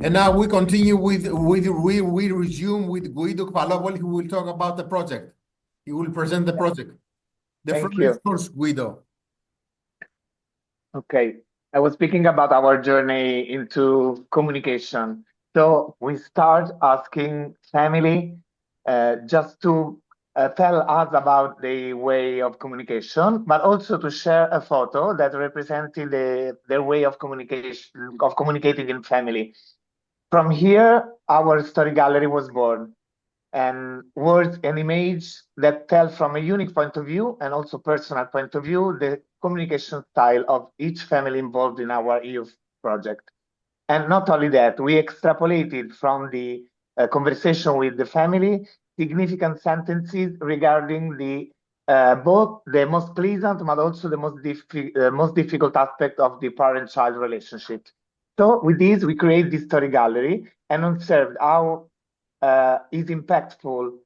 And now we continue we resume with Guido Palopoli, who will talk about the project. He will present the project. The Thank you. First, Guido. Okay, I was speaking about our journey into communication. So we start asking family just to tell us about the way of communication, but also to share a photo that represented their way of communicating in family. From here, our story gallery was born, and words and image that tell from a unique point of view and also personal point of view the communication style of each family involved in our EUF project. And not only that, we extrapolated from the conversation with the family significant sentences regarding the both the most pleasant but also the most difficult aspect of the parent-child relationship. So with this, we create this story gallery and observed how is impactful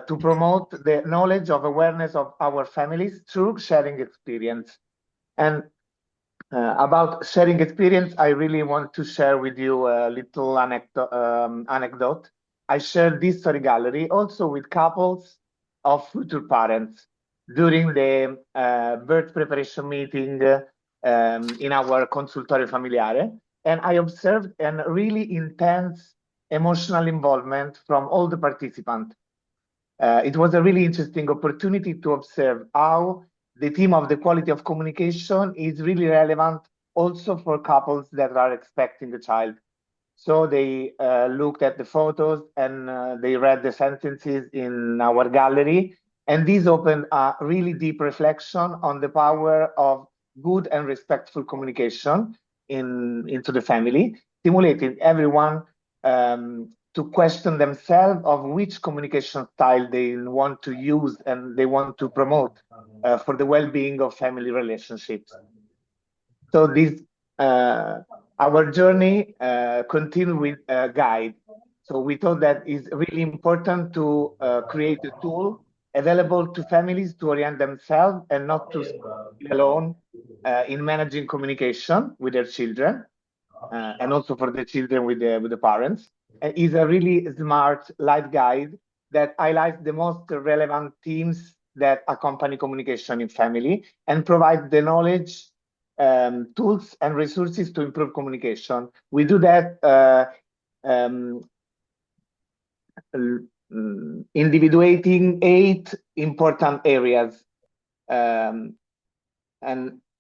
to promote the knowledge of awareness of our families through sharing experience. And about sharing experience, I really want to share with you a little anecdote. I shared this story gallery also with couples of future parents during the birth preparation meeting in our Consultorio Familiare. And I observed a really intense emotional involvement from all the participants. It was a really interesting opportunity to observe how the theme of the quality of communication is really relevant also for couples that are expecting a child. So they looked at the photos and they read the sentences in our gallery. And this opened a really deep reflection on the power of good and respectful communication into the family, stimulating everyone to question themselves of which communication style they want to use and they want to promote for the well-being of family relationships. So this our journey continued with a guide. So we thought that it's really important to create a tool available to families to orient themselves and not to be alone in managing communication with their children, and also for the children with the parents. Is a really smart light guide that highlights the most relevant themes that accompany communication in family and provide the knowledge, tools and resources to improve communication. We do that individuating 8 important areas. And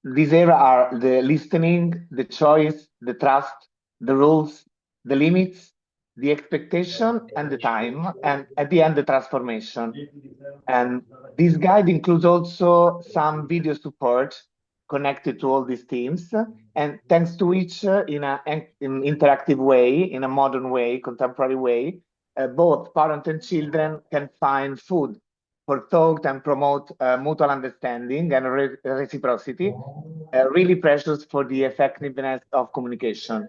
these areas are the listening, the choice, the trust, the rules, the limits, the expectation, and the time, and at the end, the transformation. And this guide includes also some video support connected to all these themes, and thanks to which, in an interactive way, in a modern way, contemporary way, both parents and children can find food for thought and promote mutual understanding and reciprocity, really precious for the effectiveness of communication.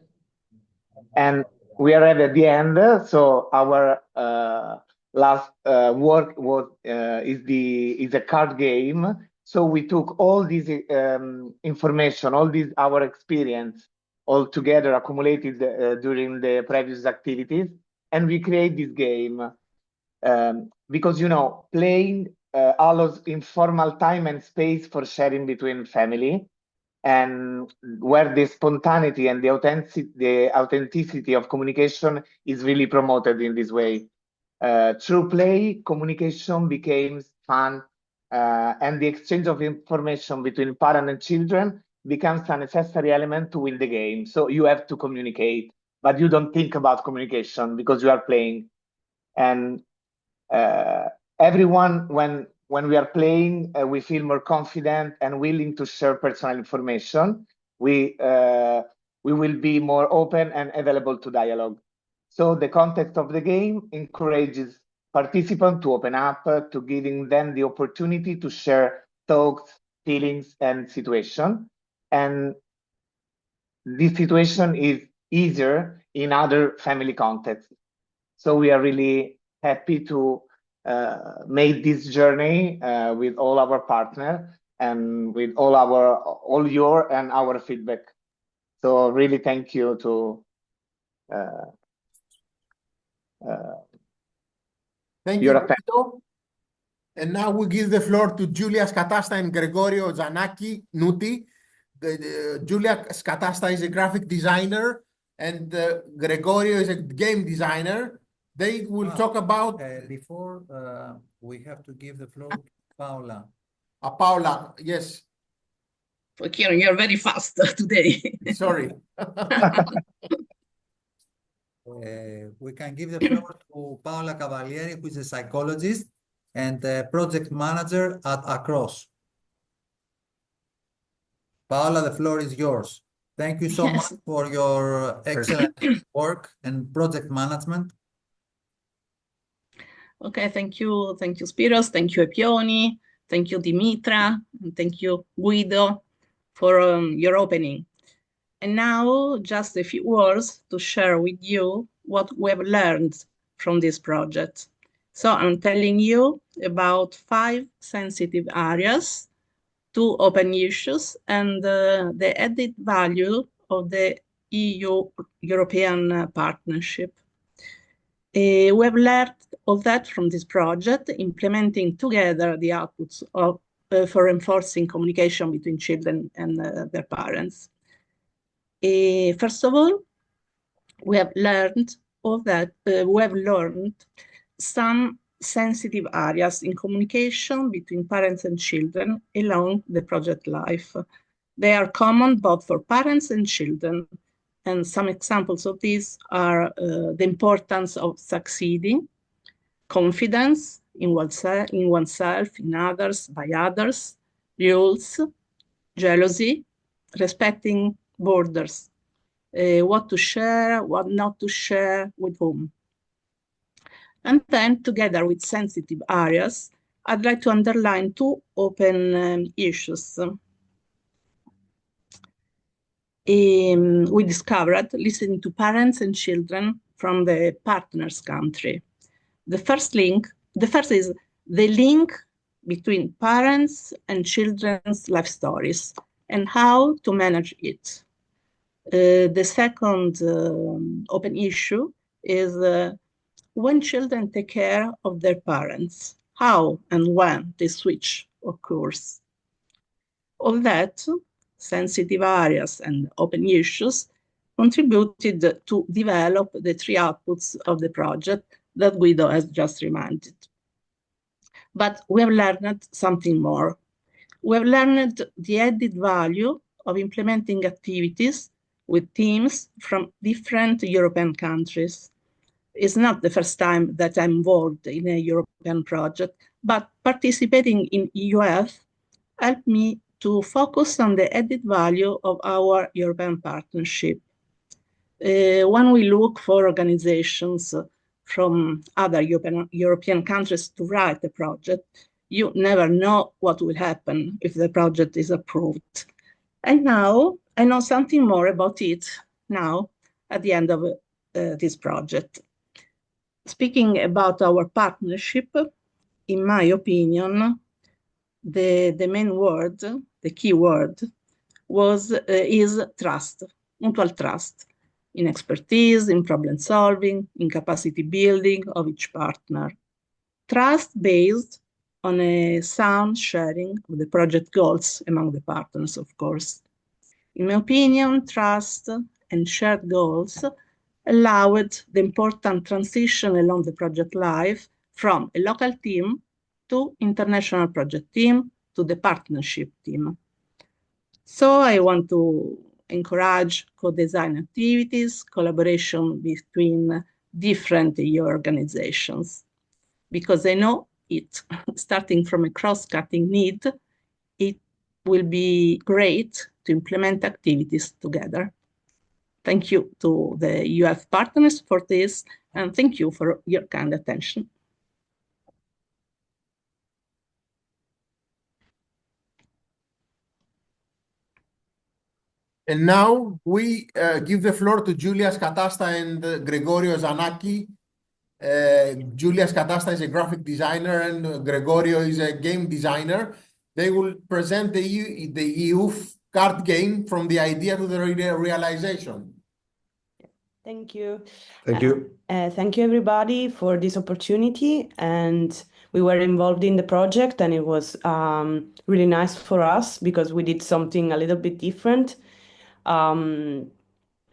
And we are at the end, so our last work was is a card game. So we took all this information, all this our experience, all together accumulated during the previous activities, and we create this game because playing allows informal time and space for sharing between family, and where the spontaneity and the authenticity of communication is really promoted in this way. Through play, communication became fun, and the exchange of information between parents and children becomes a necessary element to win the game. So you have to communicate, but you don't think about communication because you are playing. And everyone, when we are playing, we feel more confident and willing to share personal information. We will be more open and available to dialogue. So the context of the game encourages participants to open up, to giving them the opportunity to share thoughts, feelings, and situation. And this situation is easier in other family contexts. So we are really happy to make this journey with all our partners and with all your and our feedback. So really thank you to Thank you, Guido. And now we give the floor to Julia Scatasta and Gregorio Zanaki Nuti. Julia Scatasta is a graphic designer, and Gregorio is a game designer. They will talk about... Before, we have to give the floor to Paola. Paola, yes. Fokion, you're very fast today. Sorry. We can give the floor to Paola Cavalieri, who is a psychologist and project manager at Across. Paola, the floor is yours. Thank you so much for your excellent work and project management. Okay, thank you. Thank you, Spiros. Thank you, EPIONI. Thank you, Dimitra. And thank you, Guido, for your opening. And now, just a few words to share with you what we have learned from this project. So I'm telling you about 5 sensitive areas, 2 open issues, and the added value of the EU-European partnership. We have learned all that from this project, implementing together the outputs of, for enforcing communication between children and their parents. First of all, we have learned some sensitive areas in communication between parents and children along the project life. They are common both for parents and children. And some examples of these are the importance of succeeding, confidence in oneself, in others, by others, rules, jealousy, respecting borders, what to share, what not to share, with whom. And then, together with sensitive areas, I'd like to underline 2 open issues. We discovered listening to parents and children from the partner's country. The first is the link between parents and children's life stories and how to manage it. The second open issue is when children take care of their parents, how and when the switch occurs. All that, sensitive areas and open issues, contributed to develop the 3 outputs of the project that Guido has just reminded. But we have learned something more. We have learned the added value of implementing activities with teams from different European countries. It's not the first time that I'm involved in a European project, but participating in EUF helped me to focus on the added value of our European partnership. When we look for organizations from other European countries to write a project, you never know what will happen if the project is approved. And now I know something more about it now at the end of this project. Speaking about our partnership, in my opinion, the main word, the key word, is trust, mutual trust, in expertise, in problem solving, in capacity building of each partner. Trust based on a sound sharing of the project goals among the partners, of course. In my opinion, trust and shared goals allowed the important transition along the project life from a local team to international project team to the partnership team. So I want to encourage co-design activities, collaboration between different EU organizations, because I know it, starting from a cross-cutting need, it will be great to implement activities together. Thank you to the EUF partners for this, and thank you for your kind attention. And now we give the floor to Julia Scatasta and Gregorio Zanaki. Julia Scatasta is a graphic designer and Gregorio is a game designer. They will present the EUF card game from the idea to the realization. Thank you. Thank you. Thank you, everybody, for this opportunity. And we were involved in the project, and it was really nice for us because we did something a little bit different.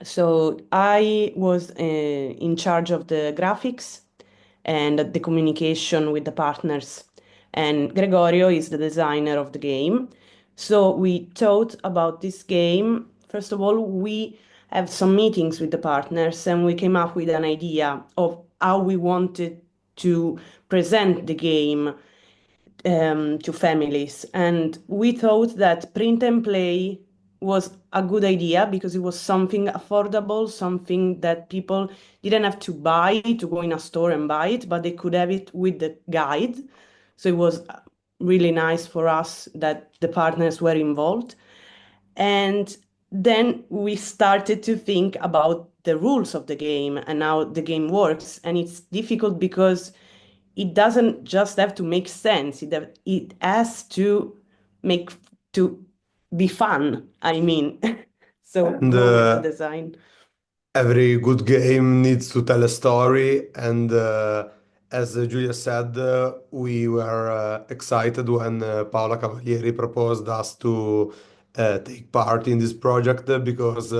So I was in charge of the graphics and the communication with the partners. And Gregorio is the designer of the game. So we thought about this game. First of all, we have some meetings with the partners and we came up with an idea of how we wanted to present the game to families. And we thought that print and play was a good idea because it was something affordable, something that people didn't have to buy to go in a store and buy it, but they could have it with the guide. So it was really nice for us that the partners were involved. And then we started to think about the rules of the game and how the game works. And it's difficult because it doesn't just have to make sense. It has to be fun. I mean, so And go with the design. every good game needs to tell a story. And as Julia said, we were excited when Paola Cavalieri proposed us to take part in this project because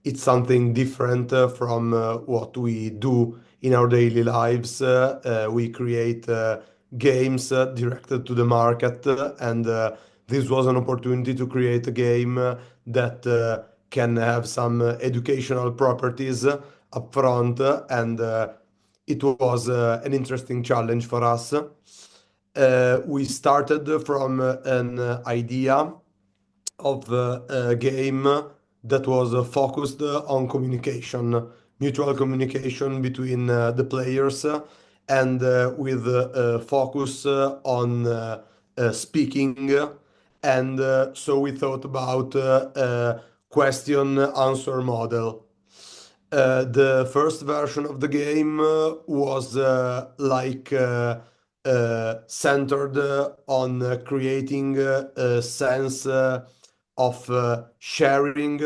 it's something different from what we do in our daily lives. We create games directed to the market, and this was an opportunity to create a game that can have some educational properties up front, and it was an interesting challenge for us. We started from an idea of a game that was focused on communication, mutual communication between the players, and with focus on speaking. And so we thought about a question answer model. The first version of the game was centered on creating a sense of sharing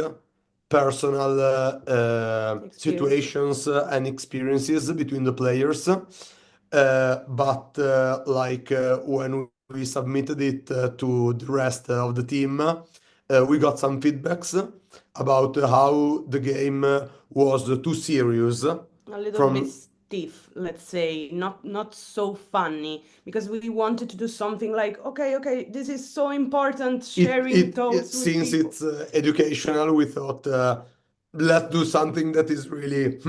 personal situations and experiences between the players. But when we submitted it to the rest of the team, we got some feedbacks about how the game was too serious. A little bit stiff, let's say, not so funny, because we wanted to do something like, okay, this is so important, sharing thoughts with since people. it's educational, we thought let's do something that is really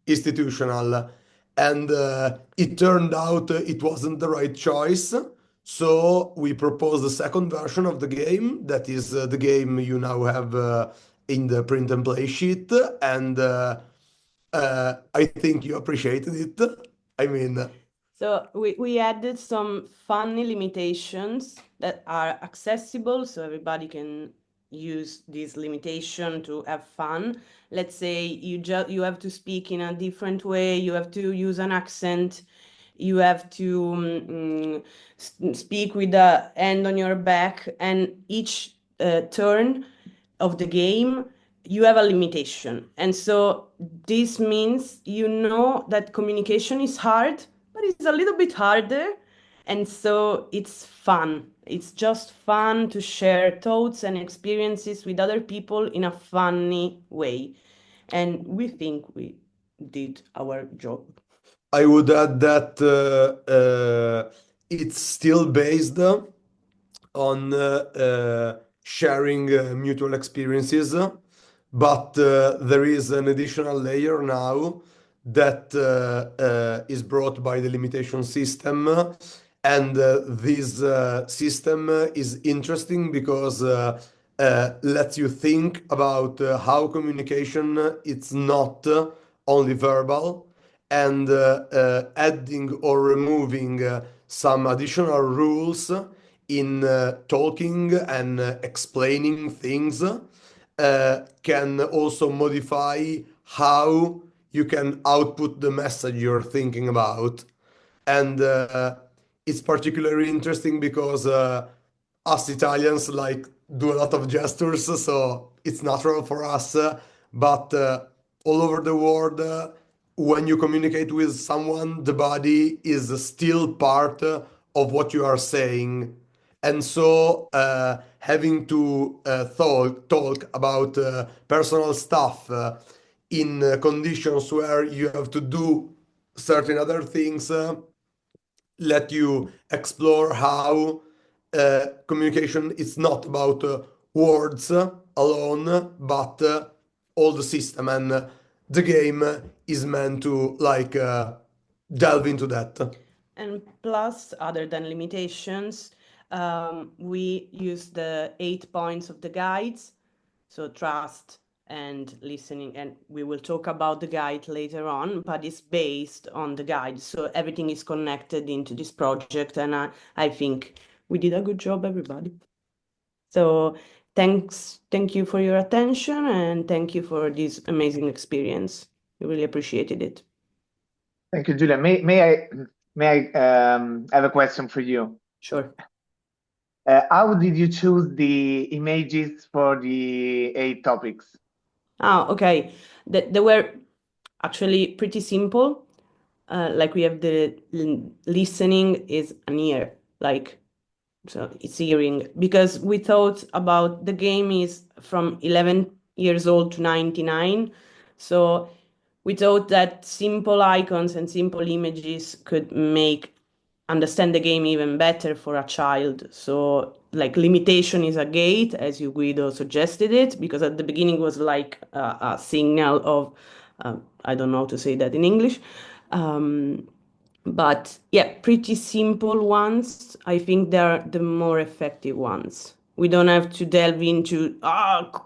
institutional. And it turned out it wasn't the right choice. So we proposed the second version of the game. That is the game you now have in the print and play sheet. And I think you appreciated it. I mean... So we added some funny limitations that are accessible, so everybody can use this limitation to have fun. Let's say you have to speak in a different way, you have to use an accent, you have to speak with the hand on your back, and each turn of the game you have a limitation. And so this means you know that communication is hard, but it's a little bit harder. And so it's fun. It's just fun to share thoughts and experiences with other people in a funny way. And we think we did our job. I would add that it's still based on sharing mutual experiences, but there is an additional layer now that is brought by the limitation system. And this system is interesting because lets you think about how communication it's not only verbal, and adding or removing some additional rules in talking and explaining things can also modify how you can output the message you're thinking about. And it's particularly interesting because us Italians do a lot of gestures, so it's natural for us. But all over the world, when you communicate with someone, the body is still part of what you are saying. And so having to talk about personal stuff in conditions where you have to do certain other things let you explore how communication is not about words alone, but all the system, and the game is meant to like delve into that. And plus, other than limitations, we use the 8 points of the guides, so trust and listening, and we will talk about the guide later on, but it's based on the guide, so everything is connected into this project, and I think we did a good job, everybody. So thank you for your attention, and thank you for this amazing experience. We really appreciated it. Thank you, Julia. May I have a question for you? Sure. How did you choose the images for the 8 topics? Oh, okay. They were actually pretty simple. Like we have the listening is an ear, like, so it's hearing, because we thought about the game is from 11 years old to 99. So we thought that simple icons and simple images could make understand the game even better for a child. So like limitation is a gate, as you, Guido, suggested it, because at the beginning was like a signal of, I don't know how to say that in English. But yeah, pretty simple ones. I think they're the more effective ones. We don't have to delve into,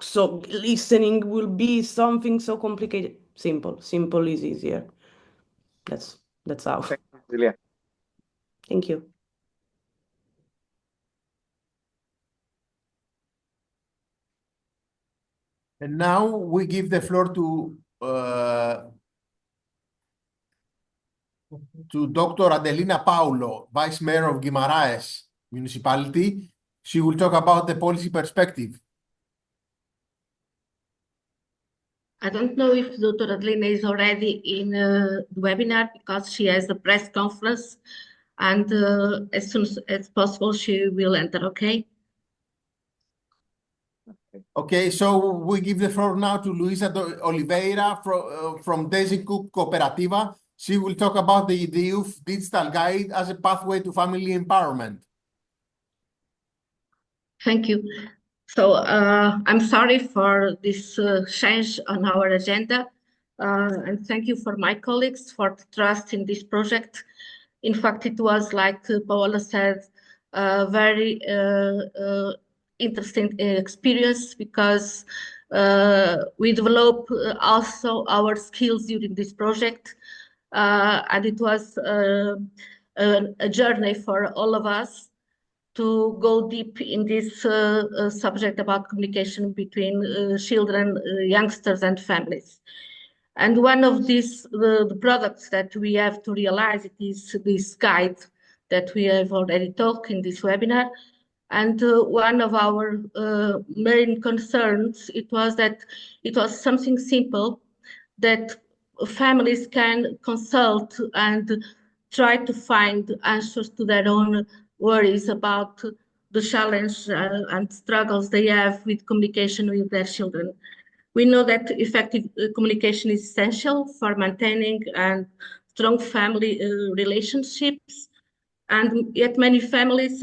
so listening will be something so complicated. Simple is easier. That's how. Thank you, Julia. Thank you. And now we give the floor to Dr. Adelina Paulo, Vice Mayor of Guimaraes Municipality. She will talk about the policy perspective. I don't know if Dr. Adelina is already in the webinar because she has a press conference, and as soon as possible she will enter, okay? Okay, so we give the floor now to Luisa Oliveira from Desi Cook Cooperativa. She will talk about the EUF digital guide as a pathway to family empowerment. Thank you. So I'm sorry for this change on our agenda, and thank you for my colleagues for the trust in this project. In fact, it was, like Paola said, a very interesting experience because we developed also our skills during this project, and it was a journey for all of us to go deep in this subject about communication between children, youngsters, and families. And one of these, the products that we have to realize, it is this guide that we have already talked in this webinar. And one of our main concerns, it was that it was something simple that families can consult and try to find answers to their own worries about the challenge and struggles they have with communication with their children. We know that effective communication is essential for maintaining and strong family relationships, and yet many families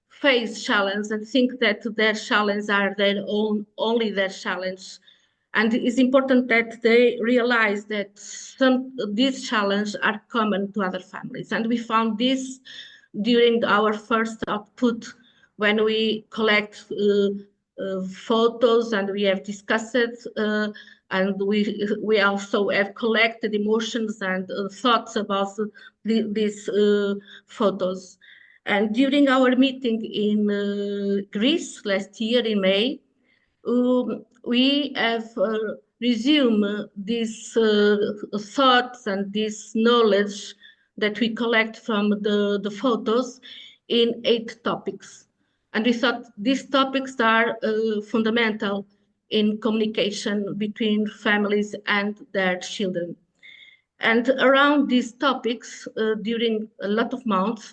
face challenge and think that their challenge are only their challenge. And it's important that they realize that these challenges are common to other families. And we found this during our first output when we collect photos, and we have discussed it, and we also have collected emotions and thoughts about these photos. And during our meeting in Greece last year in May, we have resumed these thoughts and this knowledge that we collect from the photos in 8 topics. And we thought these topics are fundamental in communication between families and their children. And around these topics, during a lot of months,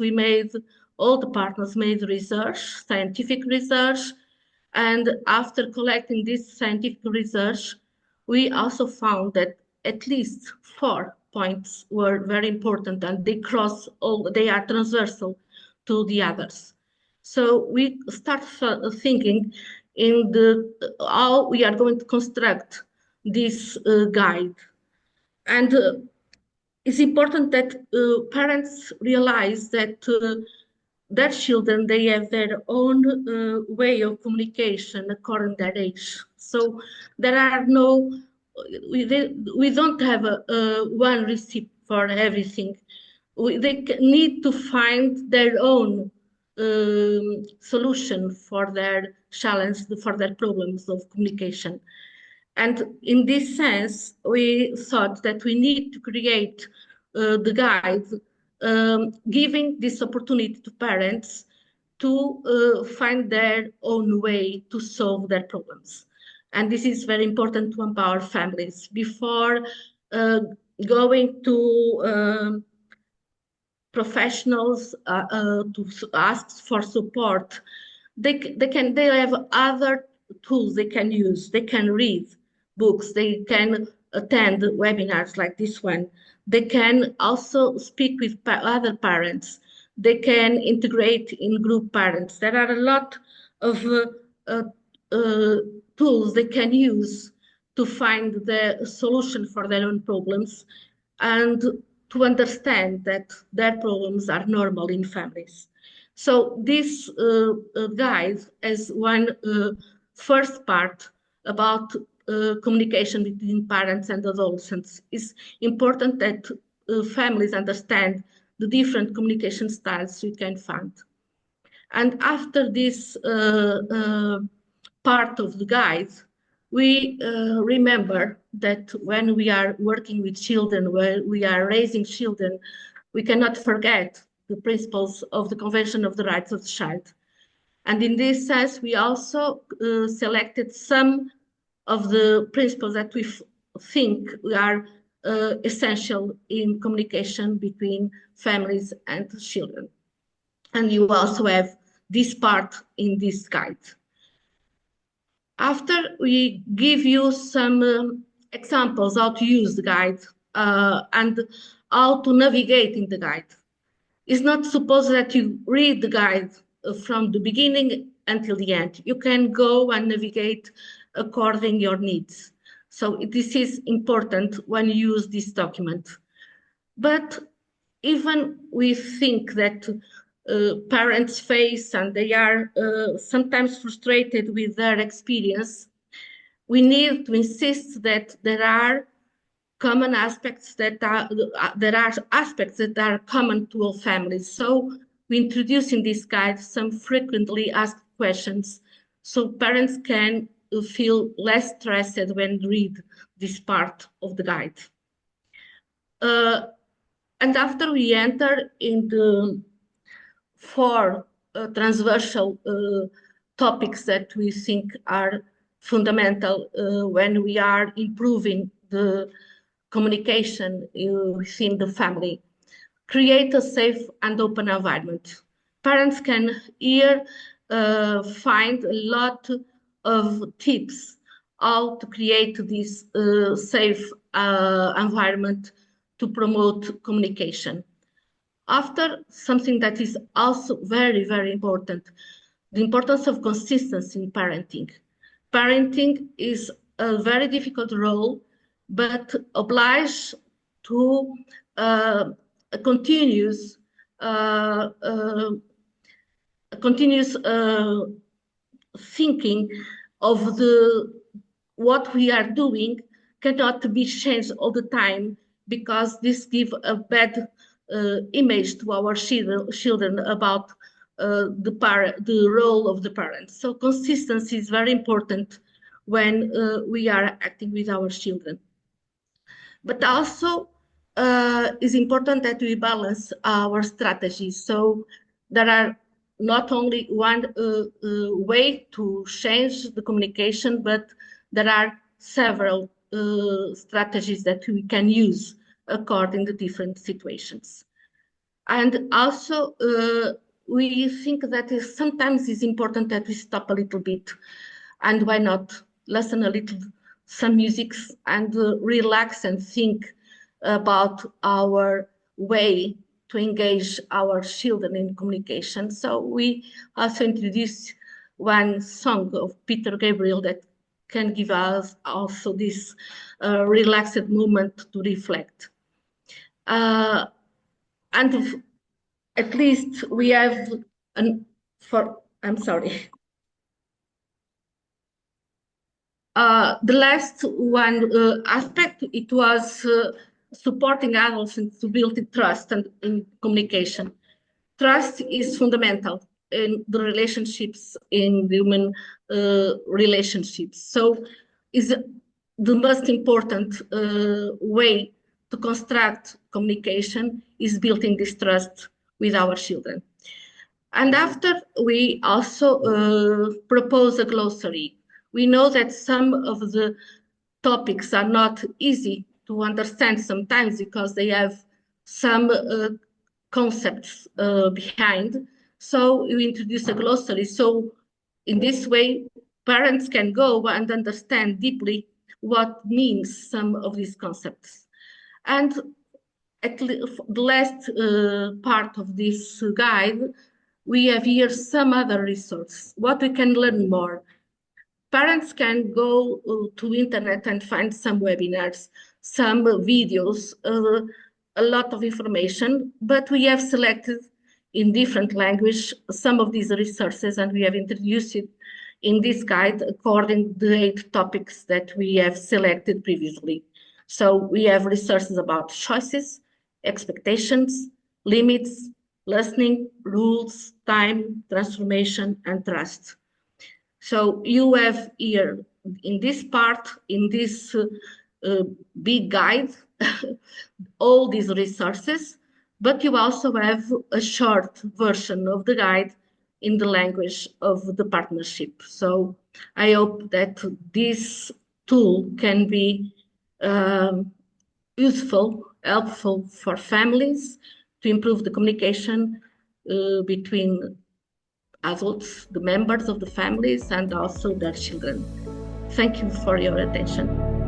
all the partners made research, scientific research, and after collecting this scientific research, we also found that at least 4 points were very important, and they are transversal to the others. So we start thinking in how we are going to construct this guide. And it's important that parents realize that their children, they have their own way of communication according to their age. So there are we don't have one recipe for everything. They need to find their own solution for their challenge, for their problems of communication. And in this sense, we thought that we need to create the guide, giving this opportunity to parents to find their own way to solve their problems. And this is very important to empower families. Before going to professionals to ask for support, they have other tools they can use. They can read books, they can attend webinars like this one. They can also speak with other parents. They can integrate in group parents. There are a lot of tools they can use to find the solution for their own problems and to understand that their problems are normal in families. So this guide has one first part about communication between parents and adolescents. It's important that families understand the different communication styles we can find. And after this part of the guide, we remember that when we are working with children, when we are raising children, we cannot forget the principles of the Convention of the Rights of the Child. And in this sense, we also selected some of the principles that we think are essential in communication between families and children. And you also have this part in this guide. After we give you some examples how to use the guide and how to navigate in the guide. It's not supposed that you read the guide from the beginning until the end. You can go and navigate according to your needs. So this is important when you use this document. But even we think that parents face and they are sometimes frustrated with their experience, we need to insist that there are common aspects that are common to all families. So we introduce in this guide some frequently asked questions so parents can feel less stressed when read this part of the guide. And after we enter in the 4 transversal topics that we think are fundamental when we are improving the communication within the family. Create a safe and open environment. Parents can here find a lot of tips how to create this safe environment to promote communication. After, something that is also very, very important, the importance of consistency in parenting. Parenting is a very difficult role, but obliged to a continuous thinking of what we are doing cannot be changed all the time, because this gives a bad image to our children about the role of the parents. So consistency is very important when we are acting with our children. But also it's important that we balance our strategies. So there are not only one way to change the communication, but there are several strategies that we can use according to different situations. And also, we think that sometimes it's important that we stop a little bit, and why not listen a little some music and relax and think about our way to engage our children in communication. So we also introduced one song of Peter Gabriel that can give us also this relaxed moment to reflect. And at least we have I'm sorry. The last one aspect, it was supporting adolescents to build trust and in communication. Trust is fundamental in the relationships, in the human relationships. So is the most important way to construct communication is building this trust with our children. And after, we also propose a glossary. We know that some of the topics are not easy to understand sometimes because they have some concepts behind. So we introduce a glossary. So in this way, parents can go and understand deeply what means some of these concepts. And at the last part of this guide, we have here some other resources, what we can learn more. Parents can go to internet and find some webinars, some videos, a lot of information, but we have selected in different language some of these resources, and we have introduced it in this guide according to the 8 topics that we have selected previously. So we have resources about choices, expectations, limits, listening, rules, time, transformation, and trust. So you have here in this part, in this big guide, all these resources, but you also have a short version of the guide in the language of the partnership. So I hope that this tool can be useful, helpful for families to improve the communication between adults, the members of the families, and also their children. Thank you for your attention.